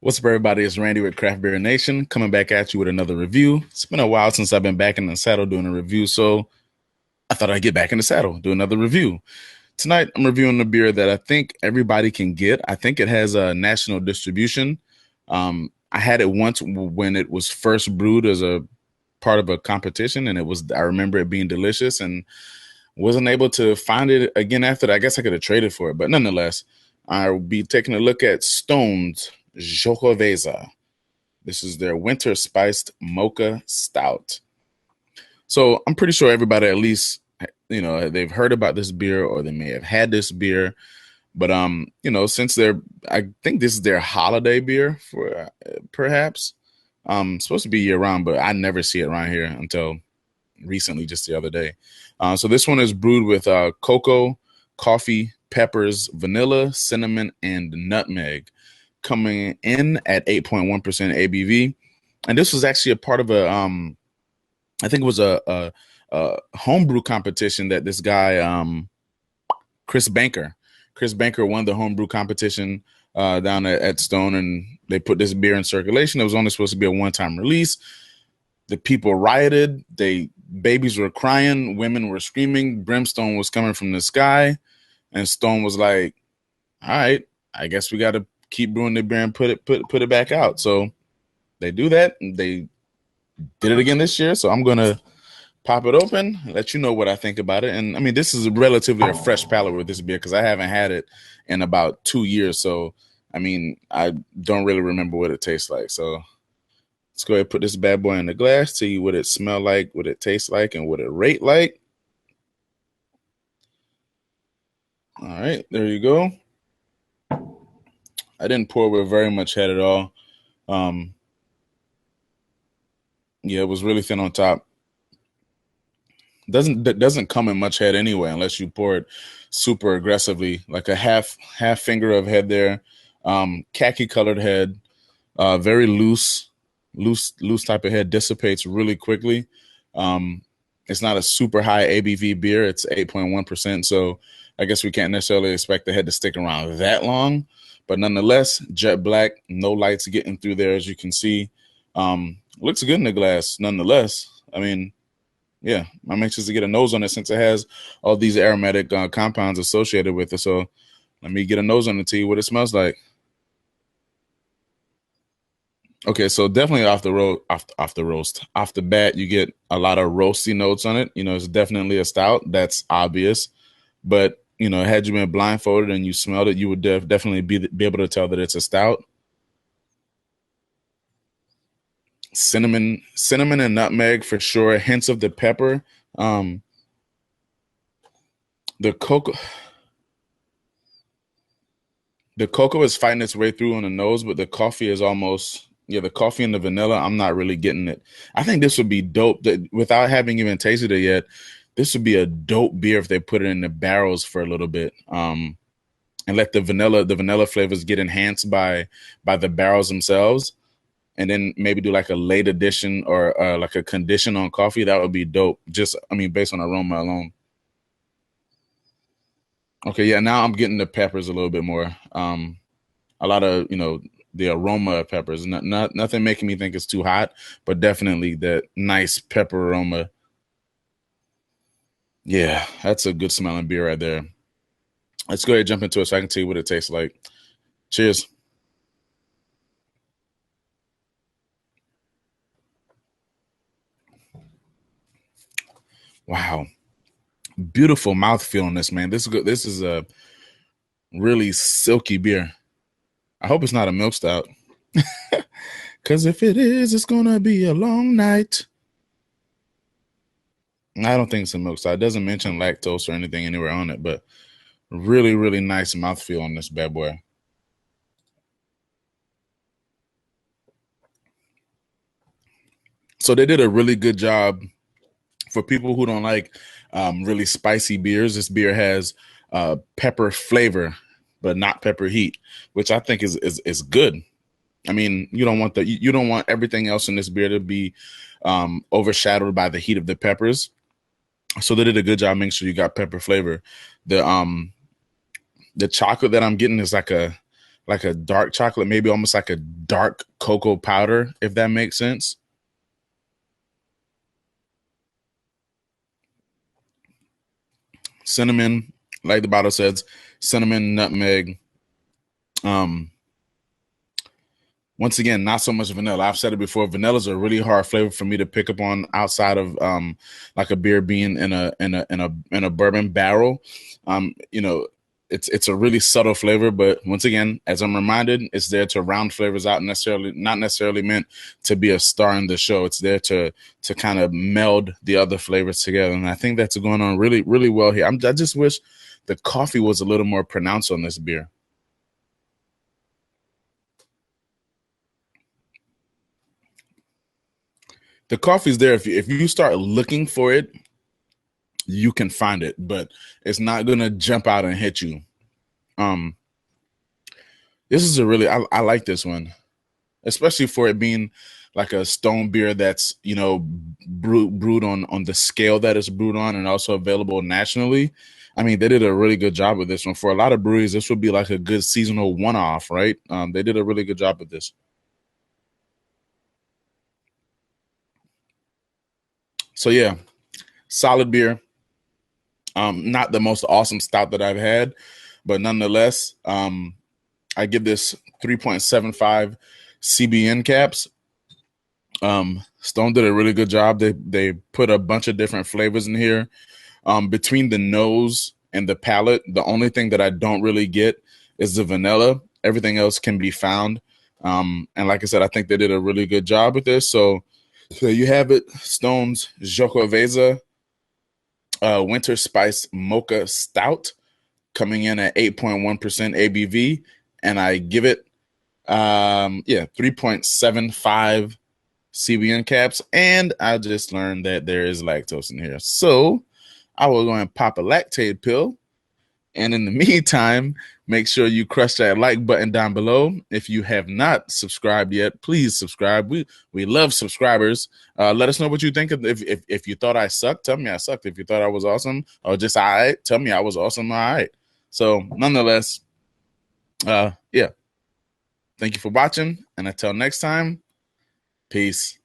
What's up, everybody? It's Randy with Craft Beer Nation coming back at you with another review. It's been a while since I've been back in the saddle doing a review, so I thought I'd get back in the saddle, do another review. Tonight, I'm reviewing a beer that I think everybody can get. I think it has a national distribution. I had it once when it was first brewed as a part of a competition, and I remember it being delicious and wasn't able to find it again after that. I guess I could have traded for it, but nonetheless, I'll be taking a look at Stone's Xocoveza. This is their winter spiced mocha stout. So I'm pretty sure everybody at least they've heard about this beer or they may have had this beer. But since I think this is their holiday beer for perhaps. Supposed to be year round, but I never see it around here until recently, just the other day. So this one is brewed with cocoa, coffee, peppers, vanilla, cinnamon, and nutmeg, coming in at 8.1% ABV. And this was actually a part of I think it was a homebrew competition that this guy, Chris Banker won the homebrew competition down at Stone, and they put this beer in circulation. It was only supposed to be a one-time release. The people rioted. Babies were crying. Women were screaming. Brimstone was coming from the sky. And Stone was like, all right, I guess we got to keep brewing the beer and put it back out. So they do that. And they did it again this year. So I'm going to pop it open, let you know what I think about it. And I mean, this is relatively a fresh palate with this beer because I haven't had it in about 2 years. So, I mean, I don't really remember what it tastes like. So let's go ahead and put this bad boy in the glass, tell you what it smell like, what it tastes like, and what it rate like. All right, there you go. I didn't pour with very much head at all. Yeah, it was really thin on top. Doesn't come in much head anyway, unless you pour it super aggressively, like a half finger of head there. Khaki colored head, very loose type of head, dissipates really quickly. It's not a super high ABV beer. It's 8.1%. So I guess we can't necessarily expect the head to stick around that long, but nonetheless, jet black, no lights getting through there, as you can see. Looks good in the glass, nonetheless. I mean, yeah, I'm anxious to get a nose on it since it has all these aromatic compounds associated with it. So let me get a nose on it to see what it smells like. Okay, so definitely off the bat, you get a lot of roasty notes on it. It's definitely a stout. That's obvious, but had you been blindfolded and you smelled it, you would definitely be able to tell that it's a stout. Cinnamon and nutmeg for sure. Hints of the pepper. The cocoa is fighting its way through on the nose, but the coffee is almost, the coffee and the vanilla, I'm not really getting it. I think this would be dope without having even tasted it yet. This would be a dope beer if they put it in the barrels for a little bit. And let the vanilla flavors get enhanced by the barrels themselves. And then maybe do like a late addition or like a condition on coffee. That would be dope. Based on aroma alone. Okay, yeah, now I'm getting the peppers a little bit more. A lot of, the aroma of peppers. Nothing making me think it's too hot, but definitely that nice pepper aroma. Yeah, that's a good smelling beer right there. Let's go ahead and jump into it so I can tell you what it tastes like. Cheers. Wow. Beautiful mouthfeel on this, man. This is good. This is a really silky beer. I hope it's not a milk stout. Because if it is, it's going to be a long night. I don't think it's a milk stout. It doesn't mention lactose or anything anywhere on it, but really, really nice mouthfeel on this bad boy. So they did a really good job for people who don't like really spicy beers. This beer has pepper flavor, but not pepper heat, which I think is good. I mean, you don't want everything else in this beer to be overshadowed by the heat of the peppers. So they did a good job making sure you got pepper flavor. The chocolate that I'm getting is like a like a dark chocolate, maybe almost like a dark cocoa powder, if that makes sense. Cinnamon, like the bottle says, cinnamon, nutmeg. Um, Once again, not so much vanilla. I've said it before. Vanilla is a really hard flavor for me to pick up on outside of like a beer being in a bourbon barrel. You know, it's a really subtle flavor, but once again, as I'm reminded, it's there to round flavors out. Necessarily not necessarily meant to be a star in the show. It's there to kind of meld the other flavors together, and I think that's going on really really well here. I just wish the coffee was a little more pronounced on this beer. The coffee's there. If you start looking for it, you can find it, but it's not gonna jump out and hit you. Um, this is a really I like this one, especially for it being like a stone beer that's brewed on the scale that it's brewed on and also available nationally. I mean, they did a really good job with this one. For a lot of breweries, this would be like a good seasonal one-off, right? They did a really good job with this. So yeah, solid beer. Not the most awesome stout that I've had, but nonetheless, I give this 3.75 CBN caps. Stone did a really good job. They put a bunch of different flavors in here. Between the nose and the palate, the only thing that I don't really get is the vanilla. Everything else can be found. And like I said, I think they did a really good job with this. So you have it, Stone's Xocoveza Winter Spice Mocha Stout coming in at 8.1% ABV, and I give it 3.75 CBN caps. And I just learned that there is lactose in here, so I will go and pop a lactate pill. And in the meantime, make sure you crush that like button down below. If you have not subscribed yet, please subscribe. We love subscribers. Let us know what you think. If you thought I sucked, tell me I sucked. If you thought I was awesome or just all right, tell me I was awesome. All right. So nonetheless, yeah. Thank you for watching. And until next time, peace.